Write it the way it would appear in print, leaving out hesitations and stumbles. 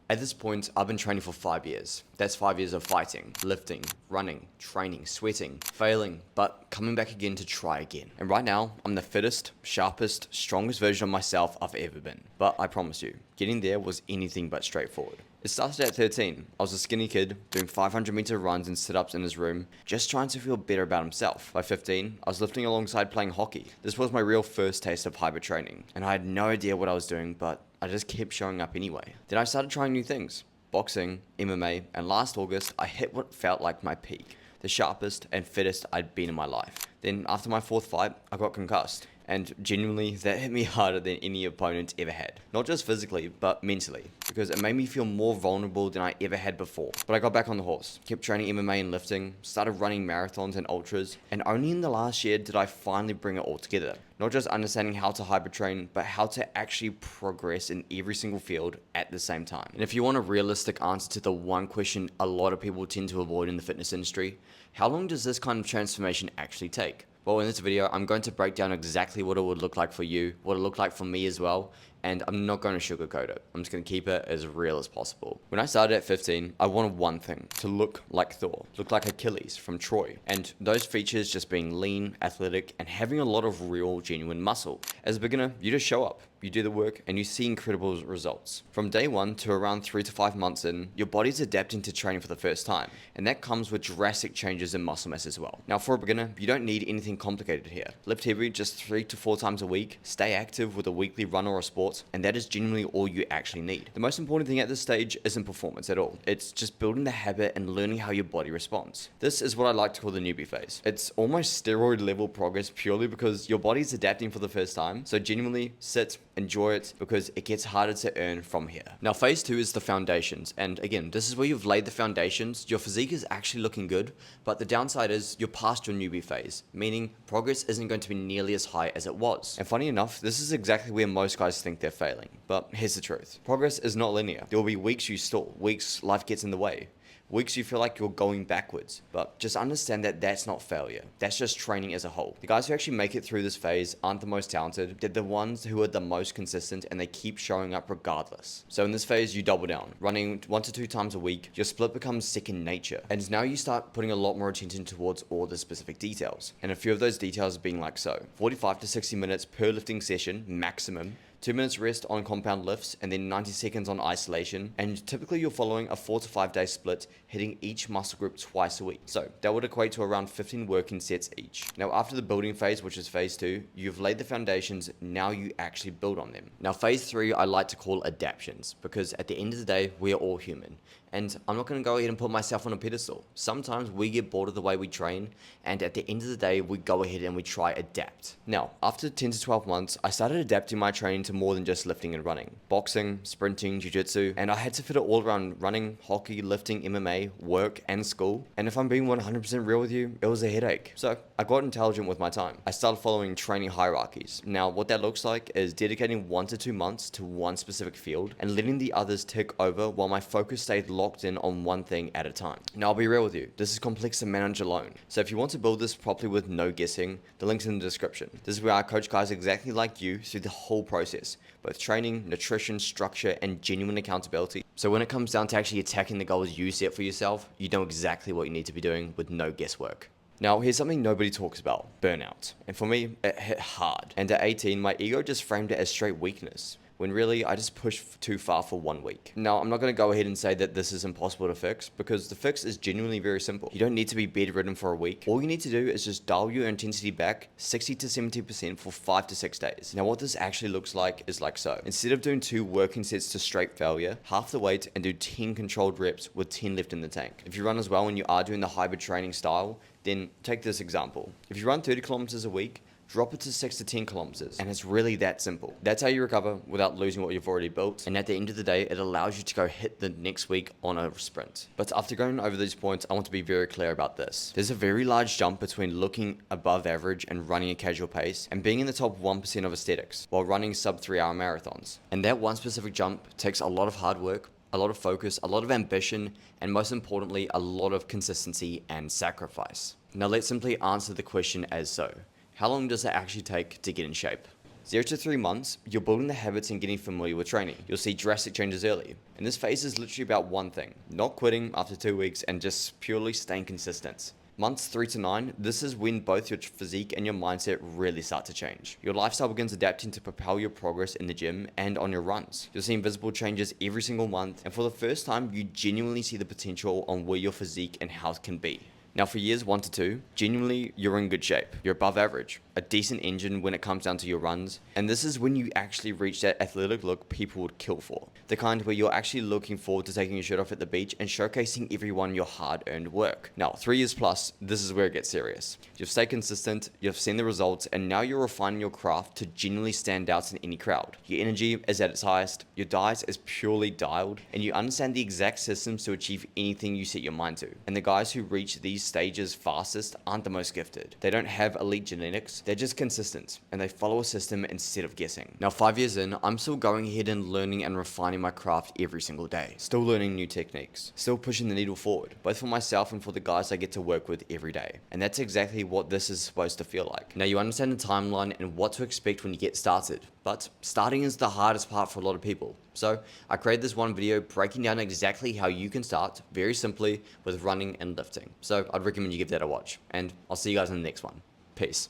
At this point, I've been training for 5 years. That's 5 years of fighting, lifting, running, training, sweating, failing, but coming back again to try again. And right now, I'm the fittest, sharpest, strongest version of myself I've ever been. But I promise you, getting there was anything but straightforward. It started at 13. I was a skinny kid doing 500-meter runs and sit-ups in his room, just trying to feel better about himself. By 15, I was lifting alongside playing hockey. This was my real first taste of hyper training, and I had no idea what I was doing, but I just kept showing up anyway. Then I started trying new things. Boxing, MMA, and last August, I hit what felt like my peak. The sharpest and fittest I'd been in my life. Then after my fourth fight, I got concussed. And genuinely, that hit me harder than any opponent ever had. Not just physically, but mentally. Because it made me feel more vulnerable than I ever had before. But I got back on the horse, kept training MMA and lifting, started running marathons and ultras, and only in the last year did I finally bring it all together. Not just understanding how to hypertrain, but how to actually progress in every single field at the same time. And if you want a realistic answer to the one question a lot of people tend to avoid in the fitness industry, how long does this kind of transformation actually take? Well, in this video, I'm going to break down exactly what it would look like for you, what it looked like for me as well, and I'm not going to sugarcoat it. I'm just going to keep it as real as possible. When I started at 15, I wanted one thing, to look like Thor, look like Achilles from Troy, and those features just being lean, athletic, and having a lot of real, genuine muscle. As a beginner, you just show up. You do the work and you see incredible results. From day one to around 3 to 5 months in, your body's adapting to training for the first time, and that comes with drastic changes in muscle mass as well. Now for a beginner, you don't need anything complicated here. Lift heavy just 3 to 4 times a week, stay active with a weekly run or a sport, and that is genuinely all you actually need. The most important thing at this stage isn't performance at all. It's just building the habit and learning how your body responds. This is what I like to call the newbie phase. It's almost steroid level progress purely because your body's adapting for the first time, so genuinely sit, enjoy it, because it gets harder to earn from here. Now phase 2 is the foundations, and again, this is where you've laid the foundations. Your physique is actually looking good, but the downside is you're past your newbie phase, meaning progress isn't going to be nearly as high as it was. And funny enough, this is exactly where most guys think they're failing. But here's the truth. Progress is not linear. There will be weeks you stall, weeks life gets in the way, weeks you feel like you're going backwards, but just understand that that's not failure. That's just training as a whole. The guys who actually make it through this phase aren't the most talented. They're the ones who are the most consistent, and they keep showing up regardless. So in this phase, you double down, running 1 to 2 times a week. Your split becomes second nature, and now you start putting a lot more attention towards all the specific details. And a few of those details being like so: 45 to 60 minutes per lifting session maximum, 2 minutes rest on compound lifts, and then 90 seconds on isolation. And typically you're following a 4 to 5 day split, hitting each muscle group twice a week. So that would equate to around 15 working sets each. Now after the building phase, which is phase 2, you've laid the foundations, now you actually build on them. Now phase 3 I like to call adaptions, because at the end of the day, we are all human. And I'm not going to go ahead and put myself on a pedestal. Sometimes we get bored of the way we train, and at the end of the day, we go ahead and we try adapt. Now, after 10 to 12 months, I started adapting my training to more than just lifting and running. Boxing, sprinting, jiu-jitsu, and I had to fit it all around running, hockey, lifting, MMA, work, and school. And if I'm being 100% real with you, it was a headache. So I got intelligent with my time. I started following training hierarchies. Now, what that looks like is dedicating 1 to 2 months to one specific field and letting the others tick over while my focus stayed locked in on one thing at a time. Now I'll be real with you, this is complex to manage alone. So if you want to build this properly with no guessing, the link's in the description. This is where I coach guys exactly like you through the whole process, both training, nutrition, structure, and genuine accountability. So when it comes down to actually attacking the goals you set for yourself, you know exactly what you need to be doing with no guesswork. Now, here's something nobody talks about: burnout. And for me, it hit hard. And at 18, my ego just framed it as straight weakness, when really I just pushed too far for 1 week. Now, I'm not going to go ahead and say that this is impossible to fix, because the fix is genuinely very simple. You don't need to be bedridden for a week. All you need to do is just dial your intensity back 60 to 70% for 5 to 6 days. Now, what this actually looks like is like so. Instead of doing 2 working sets to straight failure, half the weight and do 10 controlled reps with 10 left in the tank. If you run as well and you are doing the hybrid training style, then take this example. If you run 30 kilometers a week, drop it to 6 to 10 kilometers, and it's really that simple. That's how you recover without losing what you've already built, and at the end of the day, it allows you to go hit the next week on a sprint. But after going over these points, I want to be very clear about this. There's a very large jump between looking above average and running a casual pace, and being in the top 1% of aesthetics, while running sub 3-hour marathons. And that one specific jump takes a lot of hard work, a lot of focus, a lot of ambition, and most importantly, a lot of consistency and sacrifice. Now let's simply answer the question as so. How long does it actually take to get in shape? 0 to 3 months, you're building the habits and getting familiar with training. You'll see drastic changes early. And this phase is literally about one thing, not quitting after 2 weeks and just purely staying consistent. Months 3 to 9, this is when both your physique and your mindset really start to change. Your lifestyle begins adapting to propel your progress in the gym and on your runs. You'll see visible changes every single month, and for the first time, you genuinely see the potential on where your physique and health can be. Now for years 1 to 2, genuinely you're in good shape. You're above average, a decent engine when it comes down to your runs, and this is when you actually reach that athletic look people would kill for. The kind where you're actually looking forward to taking your shirt off at the beach and showcasing everyone your hard-earned work. Now 3 years plus, this is where it gets serious. You've stayed consistent, you've seen the results, and now you're refining your craft to genuinely stand out in any crowd. Your energy is at its highest, your diet is purely dialed, and you understand the exact systems to achieve anything you set your mind to. And the guys who reach these stages fastest aren't the most gifted. They don't have elite genetics, they're just consistent, and they follow a system instead of guessing. Now 5 years in, I'm still going ahead and learning and refining my craft every single day. Still learning new techniques, still pushing the needle forward, both for myself and for the guys I get to work with every day. And that's exactly what this is supposed to feel like. Now you understand the timeline and what to expect when you get started, but starting is the hardest part for a lot of people. So I created this one video breaking down exactly how you can start very simply with running and lifting. So I'd recommend you give that a watch, and I'll see you guys in the next one. Peace.